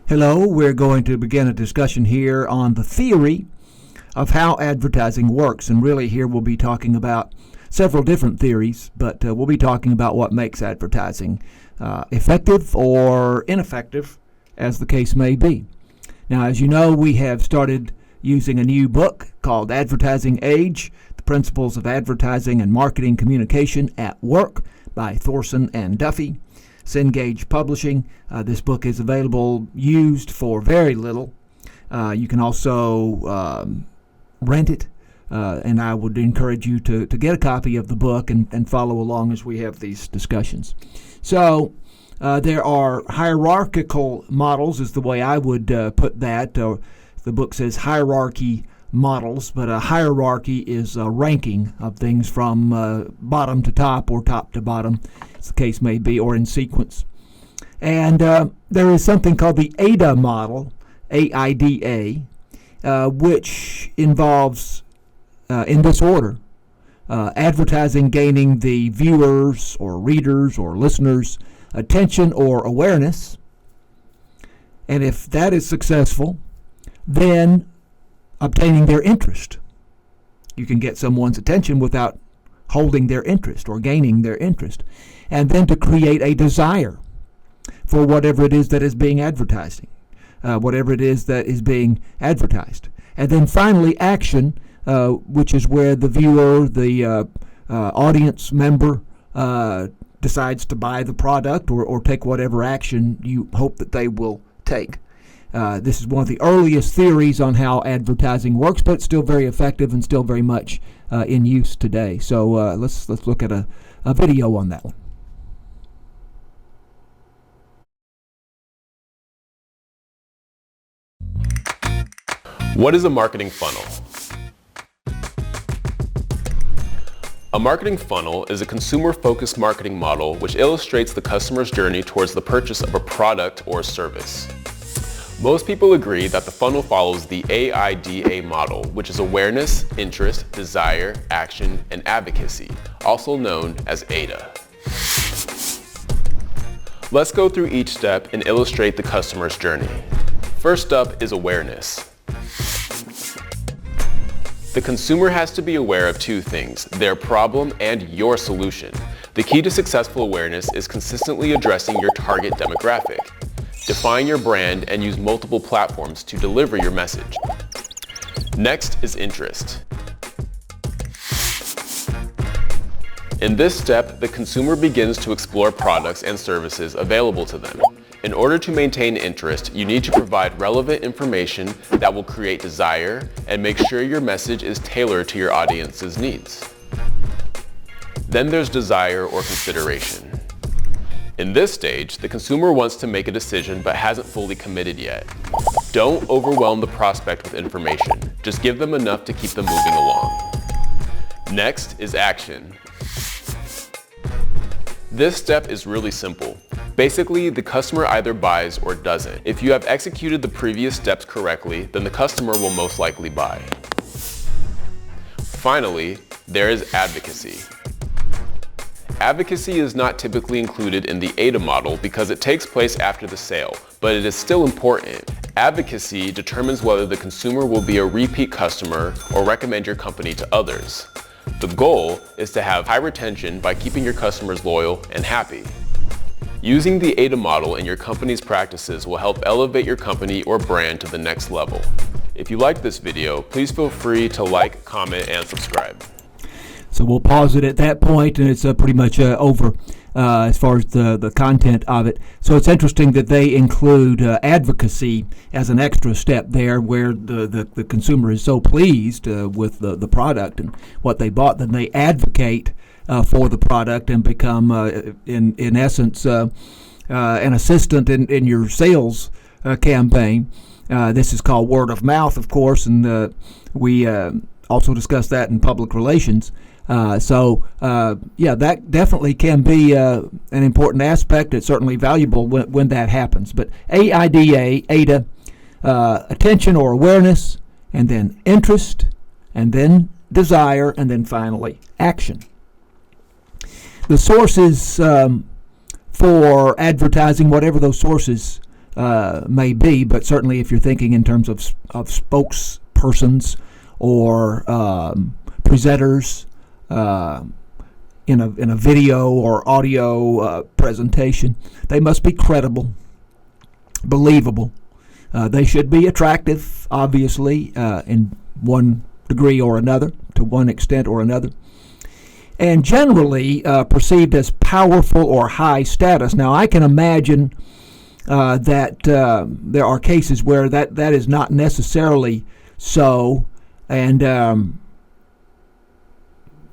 Hello, we're going to begin a discussion here on the theory of how advertising works. And really here we'll be talking about several different theories, but we'll be talking about what makes advertising effective or ineffective, as the case may be. Now, as you know, we have started using a new book called Advertising Age, The Principles of Advertising and Marketing Communication at Work by Thorson and Duffy. Cengage Publishing. This book is available used for very little. You can also rent it, and I would encourage you to get a copy of the book and follow along as we have these discussions. So there are hierarchical models is the way I would put that. The book says hierarchy models, but a hierarchy is a ranking of things from bottom to top or top to bottom, as the case may be, or in sequence. And there is something called the AIDA model, AIDA, which involves, in this order, advertising gaining the viewers or readers or listeners' attention or awareness. And if that is successful, then obtaining their interest. You can get someone's attention without holding their interest or gaining their interest. And then to create a desire for whatever it is that is being advertised. Whatever it is that is being advertised. And then finally action, which is where the viewer, the audience member decides to buy the product or take whatever action you hope that they will take. This is one of the earliest theories on how advertising works, but it's still very effective and still very much in use today. So let's look at a video on that one. What is a marketing funnel? A marketing funnel is a consumer-focused marketing model which illustrates the customer's journey towards the purchase of a product or service. Most people agree that the funnel follows the AIDA model, which is awareness, interest, desire, action, and advocacy, also known as AIDA. Let's go through each step and illustrate the customer's journey. First up is awareness. The consumer has to be aware of two things, their problem and your solution. The key to successful awareness is consistently addressing your target demographic. Define your brand and use multiple platforms to deliver your message. Next is interest. In this step, the consumer begins to explore products and services available to them. In order to maintain interest, you need to provide relevant information that will create desire and make sure your message is tailored to your audience's needs. Then there's desire or consideration. In this stage, the consumer wants to make a decision but hasn't fully committed yet. Don't overwhelm the prospect with information. Just give them enough to keep them moving along. Next is action. This step is really simple. Basically, the customer either buys or doesn't. If you have executed the previous steps correctly, then the customer will most likely buy. Finally, there is advocacy. Advocacy is not typically included in the AIDA model because it takes place after the sale, but it is still important. Advocacy determines whether the consumer will be a repeat customer or recommend your company to others. The goal is to have high retention by keeping your customers loyal and happy. Using the AIDA model in your company's practices will help elevate your company or brand to the next level. If you like this video, please feel free to like, comment, and subscribe. So we'll pause it at that point, and it's pretty much over as far as the content of it. So it's interesting that they include advocacy as an extra step there, where the consumer is so pleased with the product and what they bought, then they advocate for the product and become, in essence, an assistant in your sales campaign. This is called word of mouth, of course, and we also discussed that in public relations. That definitely can be an important aspect. It's certainly valuable when that happens. But AIDA, attention or awareness, and then interest, and then desire, and then finally action. The sources for advertising, whatever those sources may be, but certainly if you're thinking in terms of spokespersons or presenters in a video or audio presentation, they must be credible, believable. They should be attractive, obviously, in one degree or another, to one extent or another, and generally perceived as powerful or high status. Now, I can imagine that there are cases where that is not necessarily so, and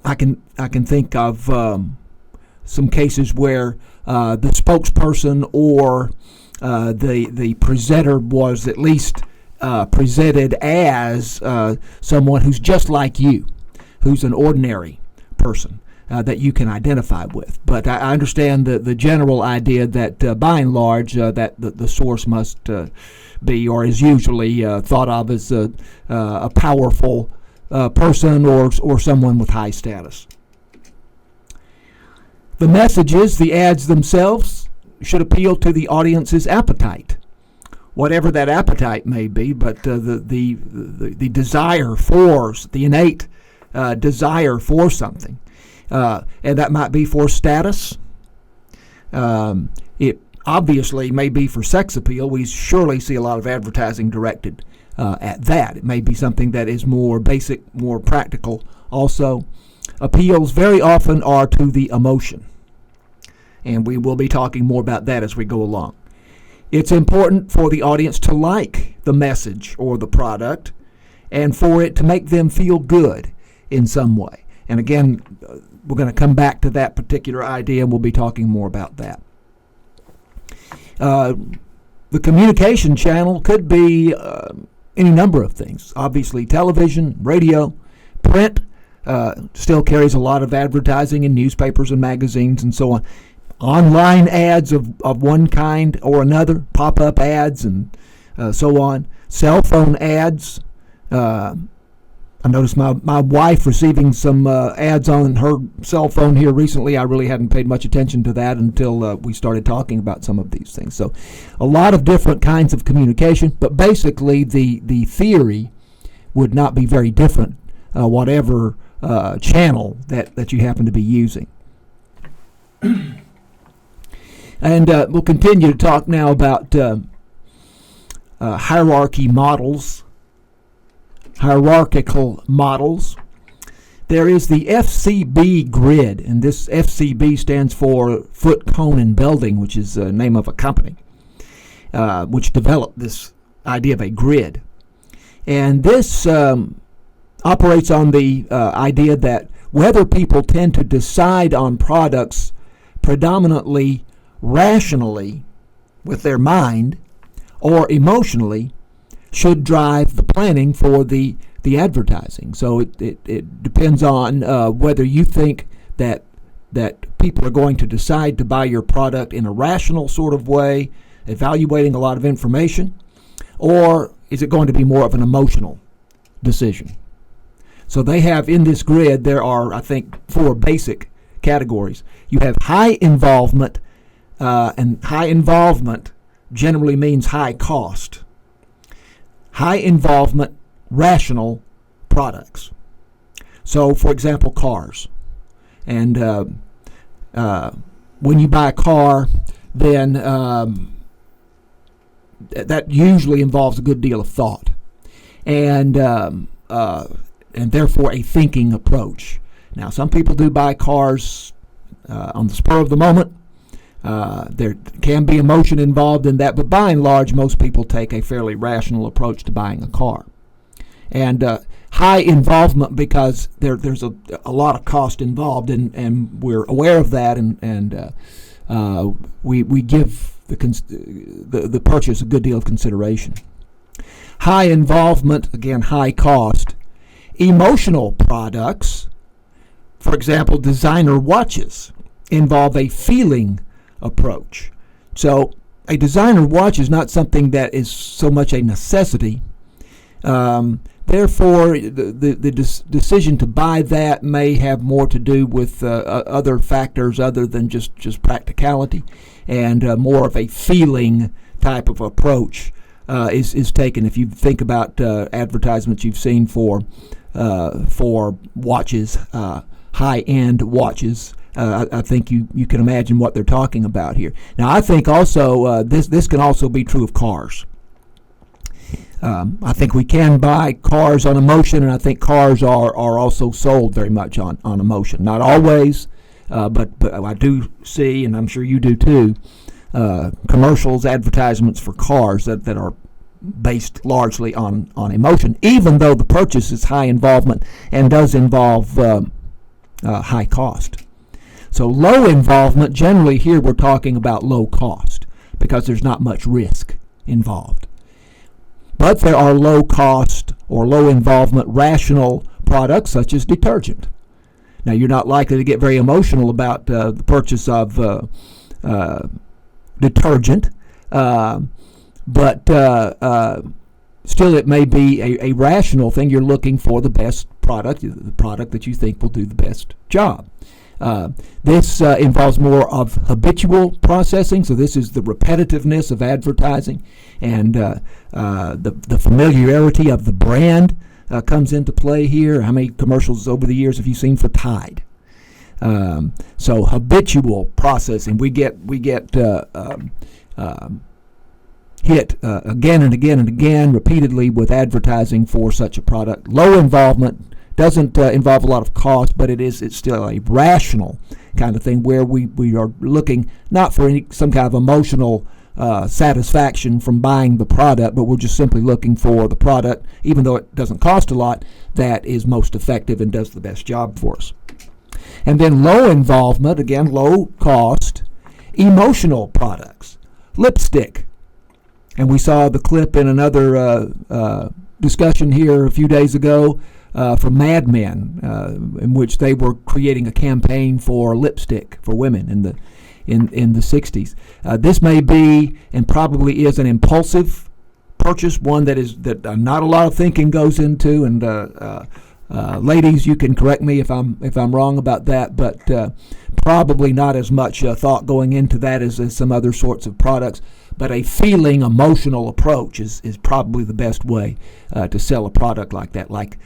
I can think of some cases where the spokesperson or the presenter was at least presented as someone who's just like you, who's an ordinary person that you can identify with. But I understand the general idea that by and large that the source must be or is usually thought of as a powerful person or someone with high status. The messages, the ads themselves, should appeal to the audience's appetite, whatever that appetite may be. But the desire for, the innate desire for something, and that might be for status. It obviously may be for sex appeal. We surely see a lot of advertising directed at that. It may be something that is more basic, more practical also. Appeals very often are to the emotion, and we will be talking more about that as we go along. It's important for the audience to like the message or the product and for it to make them feel good in some way. And again, we're going to come back to that particular idea, and we'll be talking more about that. The communication channel could be any number of things. Obviously, television, radio, print still carries a lot of advertising in newspapers and magazines and so on. Online ads of one kind or another, pop-up ads and so on. Cell phone ads. I noticed my wife receiving some ads on her cell phone here recently. I really hadn't paid much attention to that until we started talking about some of these things. So a lot of different kinds of communication, but basically the theory would not be very different, whatever channel that you happen to be using. And we'll continue to talk now about hierarchical models. There is the FCB grid, and this FCB stands for Foot, Cone, and Belding, which is the name of a company which developed this idea of a grid. And this operates on the idea that whether people tend to decide on products predominantly rationally with their mind or emotionally should drive the planning for the advertising. So it depends on whether you think that people are going to decide to buy your product in a rational sort of way, evaluating a lot of information, or is it going to be more of an emotional decision? So they have in this grid, there are, I think, 4 basic categories. You have high involvement, and high involvement generally means high cost. High involvement, rational products. So, for example, cars. And when you buy a car, then that usually involves a good deal of thought, and therefore a thinking approach. Now, some people do buy cars on the spur of the moment. There can be emotion involved in that, but by and large, most people take a fairly rational approach to buying a car. And high involvement because there's a lot of cost involved, and we're aware of that, and we give the purchase a good deal of consideration. High involvement, again, high cost. Emotional products, for example, designer watches, involve a feeling approach. So a designer watch is not something that is so much a necessity. Therefore, the decision to buy that may have more to do with other factors other than just practicality, and more of a feeling type of approach is taken. If you think about advertisements you've seen for watches, high-end watches, I think you can imagine what they're talking about here. Now, I think also this can also be true of cars. I think we can buy cars on emotion, and I think cars are also sold very much on emotion. Not always, but I do see, and I'm sure you do too, commercials, advertisements for cars that are based largely on emotion, even though the purchase is high involvement and does involve high cost. So low involvement, generally here we're talking about low cost because there's not much risk involved. But there are low cost or low involvement rational products such as detergent. Now you're not likely to get very emotional about the purchase of detergent, but still it may be a rational thing. You're looking for the best product, the product that you think will do the best job. This involves more of habitual processing, so this is the repetitiveness of advertising, and the familiarity of the brand comes into play here. How many commercials over the years have you seen for Tide? So habitual processing, we get hit again and again and again repeatedly with advertising for such a product. Low involvement doesn't involve a lot of cost, but it's still a rational kind of thing where we are looking not for some kind of emotional satisfaction from buying the product, but we're just simply looking for the product, even though it doesn't cost a lot, that is most effective and does the best job for us. And then low involvement, again, low cost, emotional products. Lipstick. And we saw the clip in another discussion here a few days ago from Mad Men, in which they were creating a campaign for lipstick for women in the 60s. This may be and probably is an impulsive purchase, one that not a lot of thinking goes into, and ladies, you can correct me if I'm wrong about that, but probably not as much thought going into that as some other sorts of products. But a feeling, emotional approach is probably the best way to sell a product like that, like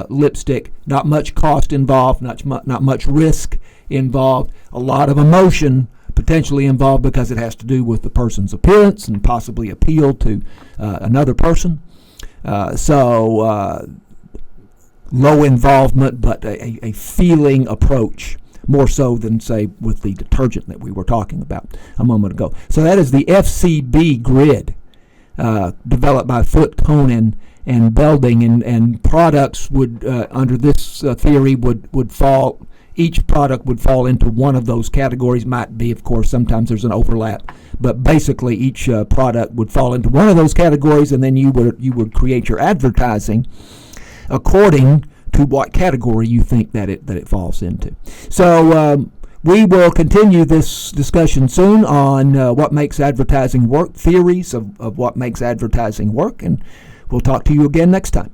lipstick. Not much cost involved, not much risk involved, a lot of emotion potentially involved because it has to do with the person's appearance and possibly appeal to another person. So low involvement, but a feeling approach, more so than, say, with the detergent that we were talking about a moment ago. So that is the FCB grid developed by Foote, Konen, and Belding, and products would, under this theory, would fall. Each product would fall into one of those categories. Might be, of course, sometimes there's an overlap, but basically each product would fall into one of those categories, and then you would create your advertising according to what category you think that it falls into. So we will continue this discussion soon on what makes advertising work, theories of what makes advertising work, and we'll talk to you again next time.